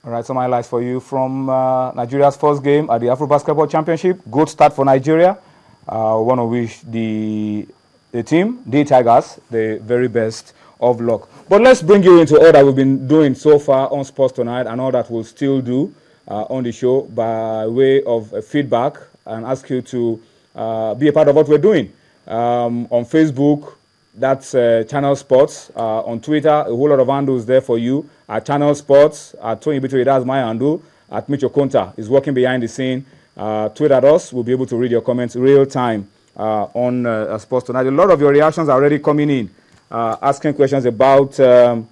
All right, some highlights for you from Nigeria's first game at the Afro Basketball Championship. Good start for Nigeria. Want to wish the team, the Tigers, the very best of luck. But let's bring you into all that we've been doing so far on Sports Tonight and all that we'll still do on the show by way of feedback, and ask you to be a part of what we're doing. On Facebook, that's Channel Sports. On Twitter, a whole lot of handles there for you. At Channel Sports, at Tony Bituri, that's my handle. At Micho Konta is working behind the scene. Tweet at us. We'll be able to read your comments real time on Sports Tonight. A lot of your reactions are already coming in, asking questions about the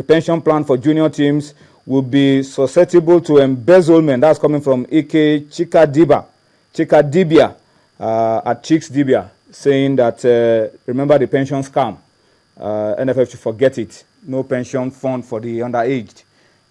pension plan for junior teams will be susceptible to embezzlement. That's coming from Ike Chikadibia at Chicks Dibia, saying that remember the pension scam. NFF should forget it. No pension fund for the underaged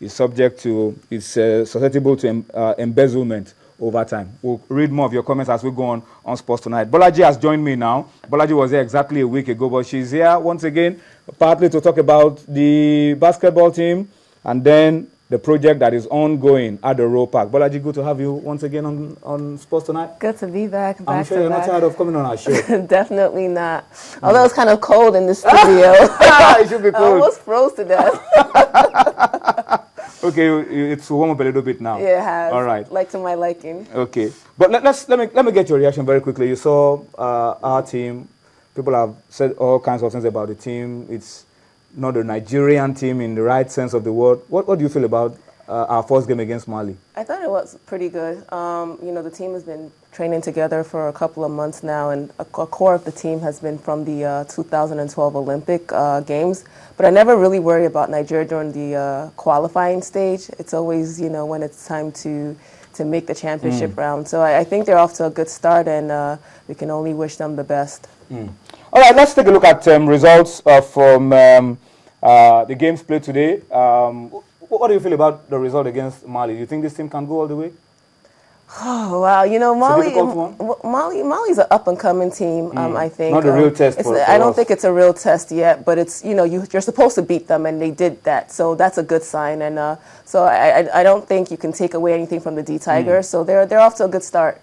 is subject to, is susceptible to embezzlement over time. We'll read more of your comments as we go on Sports Tonight. Bolaji has joined me now. Bolaji was here exactly a week ago, but she's here once again, partly to talk about the basketball team and then the project that is ongoing at the Roe Park. Bolaji, good to have you once again on Sports Tonight. Good to be back. I'm sure you're not tired of coming on our show. Definitely not. Although it's kind of cold in the studio. It should be cold. I almost froze to death. Okay, it's warm up a little bit now. Yeah, it has. All right. Like to my liking. Okay, but let me get your reaction very quickly. You saw our team. People have said all kinds of things about the team. It's not a Nigerian team in the right sense of the word. What do you feel about our first game against Mali? I thought it was pretty good. You know, the team has been training together for a couple of months now, and a core of the team has been from the 2012 Olympic Games. But I never really worry about Nigeria during the qualifying stage. It's always, you know, when it's time to make the championship round. So I think they're off to a good start, and we can only wish them the best. All right, let's take a look at results from the games played today. What do you feel about the result against Mali? Do you think this team can go all the way? Oh, wow. You know, Mali's an up-and-coming team, I think. Not a real test for I don't think it's a real test yet, but it's, you know, you're supposed to beat them, and they did that. So that's a good sign. And so I don't think you can take away anything from the D-Tigers. So they're off to a good start.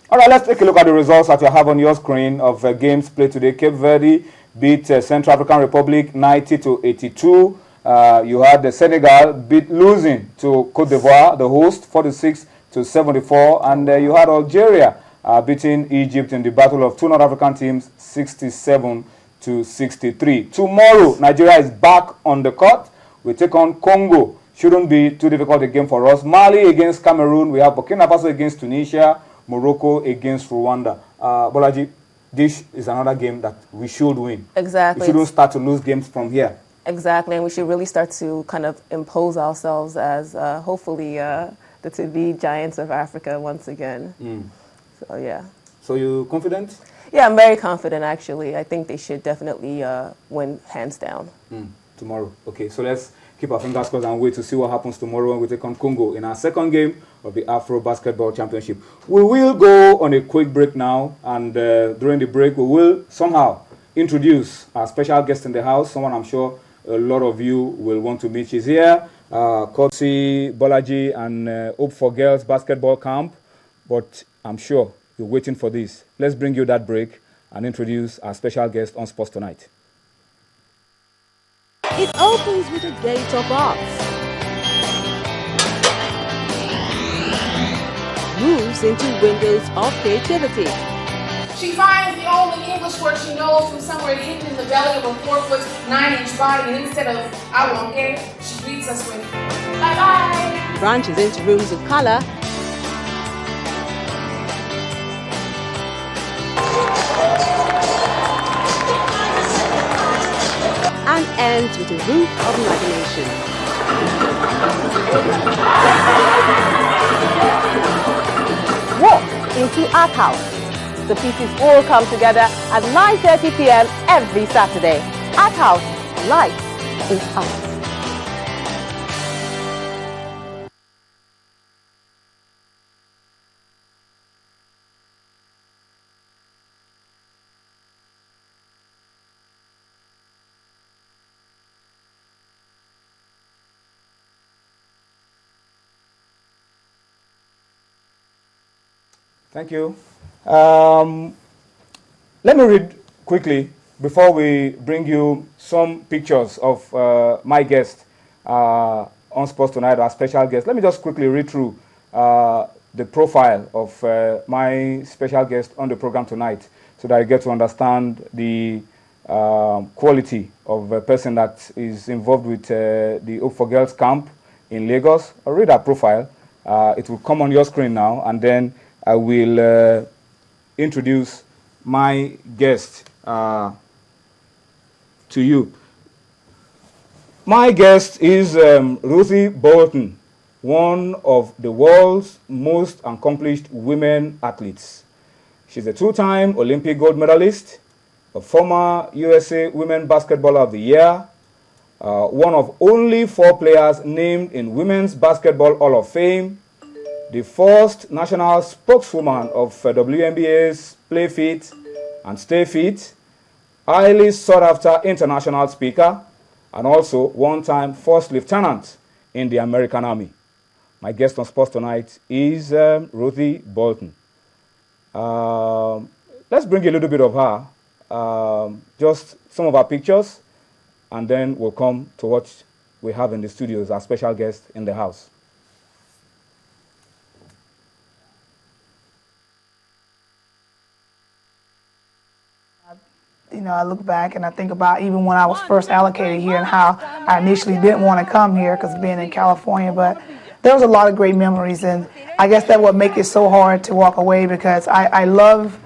All right, let's take a look at the results that you have on your screen of games played today. Cape Verde beat Central African Republic 90-82. You had the Senegal losing to Cote d'Ivoire, the host, 46-74. And you had Algeria beating Egypt in the battle of two North African teams, 67-63. Tomorrow, Nigeria is back on the court. We take on Congo. Shouldn't be too difficult a game for us. Mali against Cameroon. We have Burkina Faso against Tunisia. Morocco against Rwanda. Bolaji, this is another game that we should win. Exactly. We shouldn't start to lose games from here. Exactly, and we should really start to kind of impose ourselves as hopefully the to-be giants of Africa once again. So, yeah. So you confident? Yeah, I'm very confident, actually. I think they should definitely win hands down. Tomorrow. Okay, so let's keep our fingers crossed and wait to see what happens tomorrow when we take on Congo in our second game of the Afro Basketball Championship. We will go on a quick break now, and during the break we will somehow introduce our special guest in the house, someone I'm sure a lot of you will want to meet. She's here, courtesy Bolaji and Hope for Girls Basketball Camp, but I'm sure you're waiting for this. Let's bring you that break and introduce our special guest on Sports Tonight. It opens with a gate of arts, moves into windows of creativity. She finds the only English word she knows from somewhere hidden in the belly of a 4'9" body, and instead of "I won't care," she greets us with "bye-bye." Branches into rooms of color, and ends with a roof of imagination. Walk into Art House. The pieces all come together at 9:30 p.m. every Saturday. Art House, life is art. Thank you. Let me read quickly before we bring you some pictures of my guest on Sports Tonight, our special guest. Let me just quickly read through the profile of my special guest on the program tonight so that you get to understand the quality of a person that is involved with the Hope for Girls camp in Lagos. I'll read that profile. It will come on your screen now, and then I will introduce my guest to you. My guest is Ruthie Bolton, one of the world's most accomplished women athletes. She's a two-time Olympic gold medalist, a former USA Women Basketballer of the Year, one of only 4 players named in Women's Basketball Hall of Fame, the first national spokeswoman of WNBA's Play Fit and Stay Fit, highly sought-after international speaker, and also one-time first lieutenant in the American Army. My guest on Sports Tonight is Ruthie Bolton. Let's bring you a little bit of her, just some of our pictures, and then we'll come to what we have in the studios, our special guest in the house. You know, I look back and I think about even when I was first allocated here and how I initially didn't want to come here because being in California, but there was a lot of great memories, and I guess that would make it so hard to walk away because I love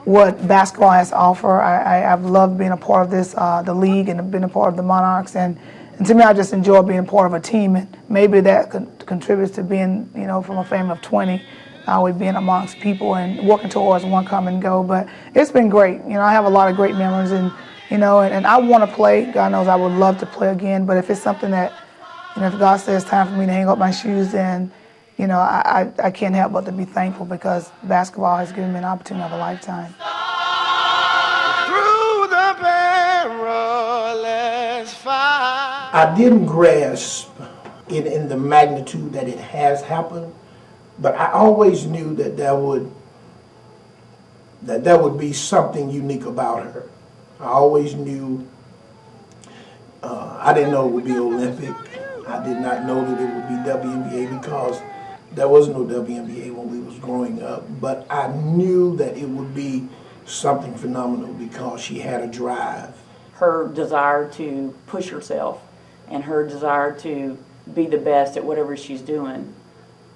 what basketball has to offer. I've loved being a part of this, the league, and being a part of the Monarchs, and to me I just enjoy being part of a team, and maybe that contributes to being, you know, from a family of 20. Always being amongst people and working towards one come and go, but it's been great. You know, I have a lot of great memories, and you know, and I want to play. God knows I would love to play again, but if it's something that, you know, if God says it's time for me to hang up my shoes, then, you know, I can't help but to be thankful because basketball has given me an opportunity of a lifetime. Through the perilous fire. I didn't grasp it in the magnitude that it has happened. But I always knew that there would be something unique about her. I always knew. I didn't know it would be Olympic. I did not know that it would be WNBA because there was no WNBA when we was growing up. But I knew that it would be something phenomenal because she had a drive. Her desire to push herself and her desire to be the best at whatever she's doing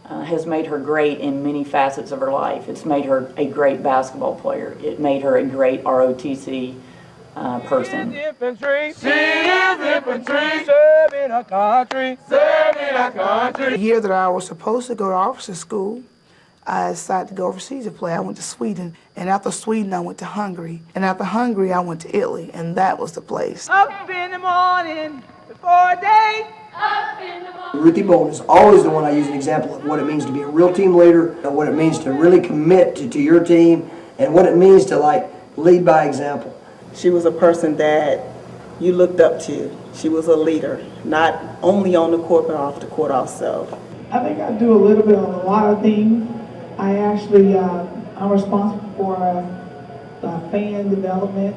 has made her great in many facets of her life. It's made her a great basketball player. It made her a great ROTC person. Infantry, serving a country, The year that I was supposed to go to officer school, I decided to go overseas to play. I went to Sweden, and after Sweden I went to Hungary, and after Hungary I went to Italy, and that was the place. up in the morning before day. Ruthie Bolton is always the one I use an example of what it means to be a real team leader, and what it means to really commit to your team, and what it means to like lead by example. She was a person that you looked up to. She was a leader, not only on the court but off the court also. I think I do a little bit on a lot of things. I actually, I'm responsible for fan development,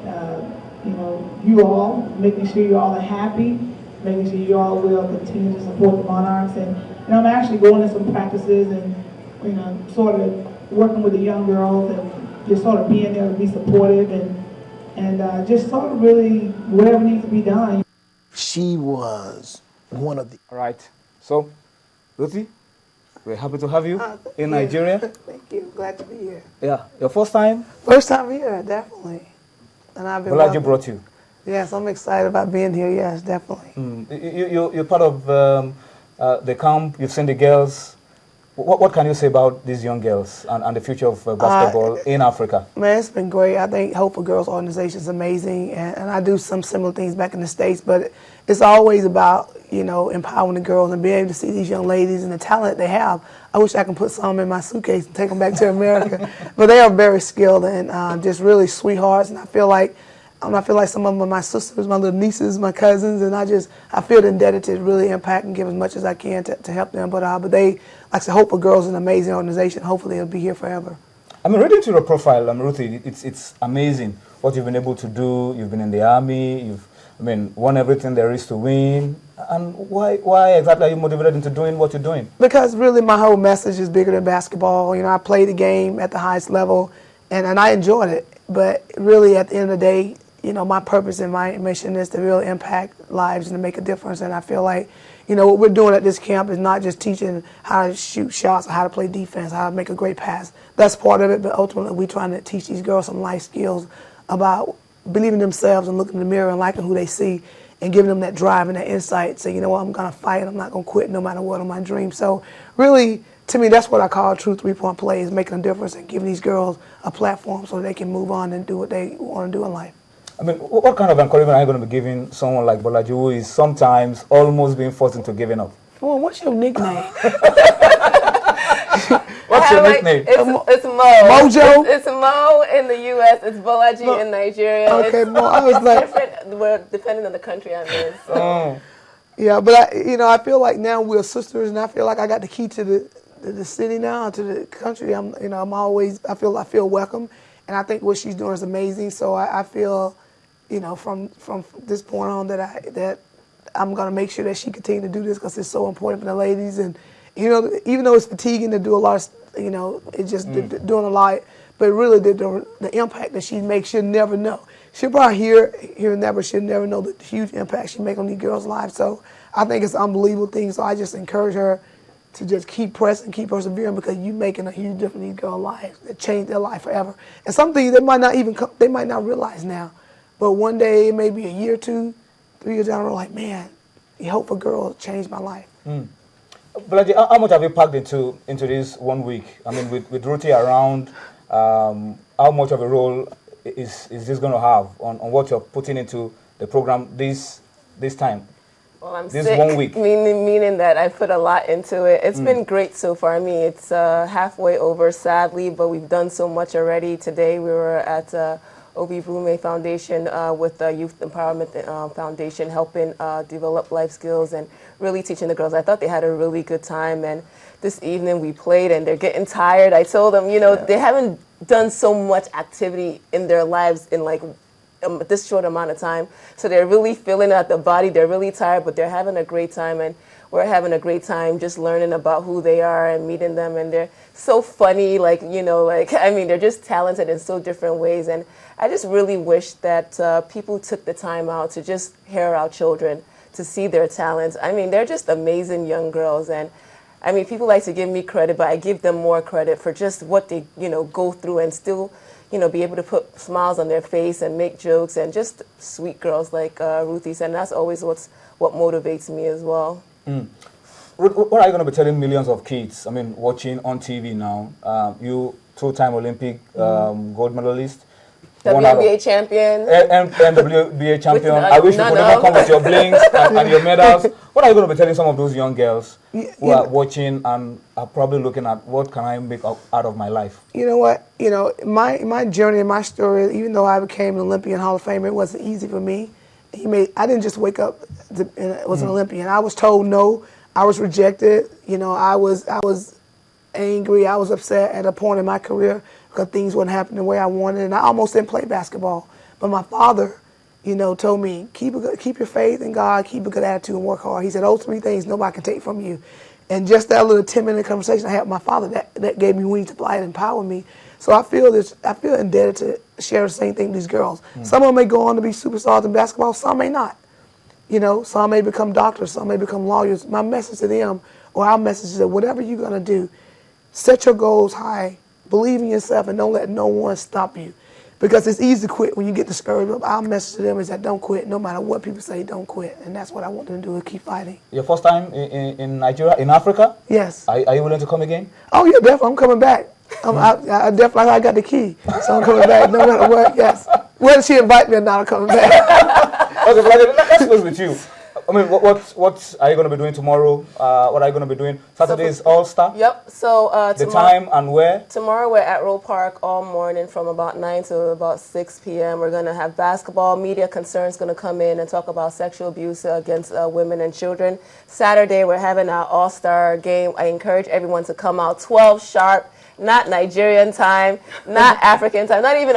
you know, you all, making sure you all are happy, making sure you all will continue to support the Monarchs. And I'm actually going to some practices and, you know, sort of working with the young girls and just sort of being there to be supportive and just sort of really whatever needs to be done. She was one of the... All right. So, Ruthie, we're happy to have you in Nigeria. Thank you. Glad to be here. Yeah. Your first time? First time here, definitely. And I've been Bolaji brought you. Yes, I'm excited about being here. Yes, definitely. You're part of the camp. You've seen the girls. What can you say about these young girls and the future of basketball in Africa? Man, it's been great. I think Hope for Girls organization is amazing, and I do some similar things back in the States, but it's always about, you know, empowering the girls and being able to see these young ladies and the talent they have. I wish I could put some in my suitcase and take them back to America, but they are very skilled and just really sweethearts, and I feel like some of them are my sisters, my little nieces, my cousins, and I feel indebted to really impact and give as much as I can to help them. But they, like I said, Hope for Girls is an amazing organization. Hopefully it'll be here forever. I mean, reading to your profile, Ruthie, it's amazing what you've been able to do. You've been in the army. Won everything there is to win. And why exactly are you motivated into doing what you're doing? Because really my whole message is bigger than basketball. I played the game at the highest level, and I enjoyed it. But really at the end of the day, my purpose and my mission is to really impact lives and to make a difference. And I feel like, what we're doing at this camp is not just teaching how to shoot shots or how to play defense, how to make a great pass. That's part of it, but ultimately we're trying to teach these girls some life skills about believing themselves and looking in the mirror and liking who they see and giving them that drive and that insight. Say, I'm going to fight. I'm not going to quit no matter what on my dream. So really, to me, that's what I call true three-point play, is making a difference and giving these girls a platform so they can move on and do what they want to do in life. What kind of encouragement are you going to be giving someone like Bolaji, who is sometimes almost being forced into giving up? Well, what's your nickname? What's your nickname? It's Mo. Mojo? It's Mo in the U.S. It's Bolaji in Nigeria. Okay, Mo. I was like, different. We're depending on the country I'm in. So. Yeah, but I feel like now we're sisters, and I feel like I got the key to the city now, to the country. I feel welcome, and I think what she's doing is amazing. So I feel, from this point on that I'm gonna make sure that she continue to do this because it's so important for the ladies. And even though it's fatiguing to do a lot of, it's just doing a lot, but really the impact that she makes, she'll never know. She'll probably hear and there, but she'll never know the huge impact she makes on these girls' lives. So I think it's an unbelievable thing. So I just encourage her to just keep pressing, keep persevering, because you're making a huge difference in these girls' lives that change their life forever. And some things they might not realize now, but one day, maybe a year or 2, 3 years down the road, like, man, you hope a girl changed my life. Bolaji, how much have you packed into this 1 week? With Ruthie around, how much of a role is this going to have on what you're putting into the program this time? Well, I'm this sick, 1 week. Meaning that I put a lot into it. It's been great so far. It's halfway over, sadly, but we've done so much already. Today we were at Obi Brume Foundation with the Youth Empowerment Foundation, helping develop life skills and really teaching the girls. I thought they had a really good time, and this evening we played, and they're getting tired. I told them, they haven't done so much activity in their lives in this short amount of time, so they're really feeling out the body. They're really tired, but they're having a great time, and we're having a great time just learning about who they are and meeting them. And they're so funny, they're just talented in so different ways. And I just really wish that people took the time out to just hear our children, to see their talents. They're just amazing young girls. And people like to give me credit, but I give them more credit for just what they, go through and still, be able to put smiles on their face and make jokes, and just sweet girls like Ruthie said. And that's always what motivates me as well. What are you going to be telling millions of kids, watching on TV now? You, two-time Olympic gold medalist, WNBA champion. And WNBA champion. I wish you could never come with your blings and your medals. What are you going to be telling some of those young girls who are watching and are probably looking at, what can I make out of my life? You know what? My journey and my story, even though I became an Olympian Hall of Famer, it wasn't easy for me. I didn't just wake up and was an Olympian. I was told no. I was rejected. I was angry. I was upset at a point in my career because things weren't happening the way I wanted, and I almost didn't play basketball. But my father, told me, keep your faith in God, keep a good attitude, and work hard. He said, those 3 things nobody can take from you. And just that little 10-minute conversation I had with my father, that gave me wings to fly and empower me. So I feel indebted to share the same thing with these girls. Some of them may go on to be superstars in basketball, some may not. Some may become doctors, some may become lawyers. My message to them, or our message, is that whatever you're going to do, set your goals high, believe in yourself, and don't let no one stop you. Because it's easy to quit when you get discouraged. Our message to them is that don't quit. No matter what people say, don't quit. And that's what I want them to do, is keep fighting. Your first time in Nigeria, in Africa? Yes. Are you willing to come again? Oh, yeah, definitely. I'm coming back. I definitely, I got the key. So I'm coming back no matter what, yes. Whether she invite me or not, I'm coming back. Okay, Bolaji, let's close with you. What are you going to be doing tomorrow? What are you going to be doing? Saturday is All-Star? Yep. So the time and where? Tomorrow we're at Roe Park all morning from about 9 to about 6 p.m. We're going to have basketball. Media Concerns going to come in and talk about sexual abuse against women and children. Saturday we're having our All-Star game. I encourage everyone to come out 12 sharp. not Nigerian time, not African time, not even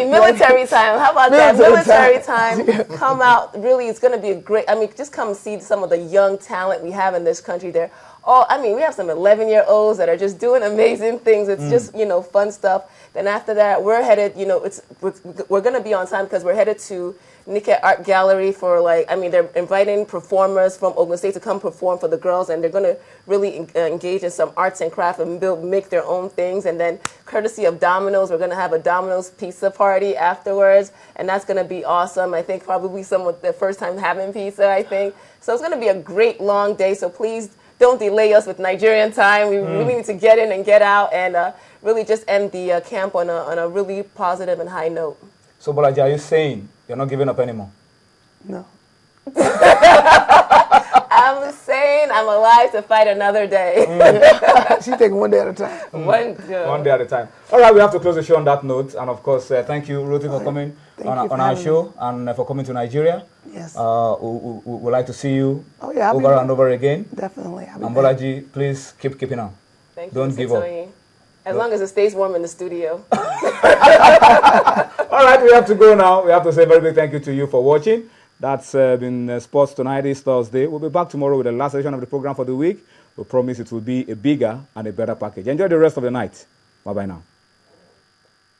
military time. How about that? Military time. Come out. Really, it's going to be a great. I mean, just come see some of the young talent we have in this country. There. Oh, I mean, we have some 11-year-olds that are just doing amazing things. It's just, fun stuff. Then after that, we're headed, we're going to be on time because we're headed to Nikkei Art Gallery for they're inviting performers from Ogun State to come perform for the girls, and they're going to really engage in some arts and craft and make their own things. And then courtesy of Domino's, we're going to have a Domino's pizza party afterwards, and that's going to be awesome. I think probably some of the first time having pizza, I think. So it's going to be a great long day, so please don't delay us with Nigerian time. We really need to get in and get out and really just end the camp on a really positive and high note. So, Bolaji, are you saying you're not giving up anymore? No. I'm saying I'm alive to fight another day. She's taking one day at a time. One day at a time. All right, we have to close the show on that note. And, of course, thank you, Ruthie, for coming on our show and for coming to Nigeria. Yes. We'd like to see you over and over again. Definitely. And Bolaji, please keep keeping on. Thank Don't you, give up. As long as it stays warm in the studio. All right, we have to go now. We have to say a very big thank you to you for watching. That's been Sports Tonight. It's Thursday. We'll be back tomorrow with the last session of the program for the week. We promise it will be a bigger and a better package. Enjoy the rest of the night. Bye-bye now.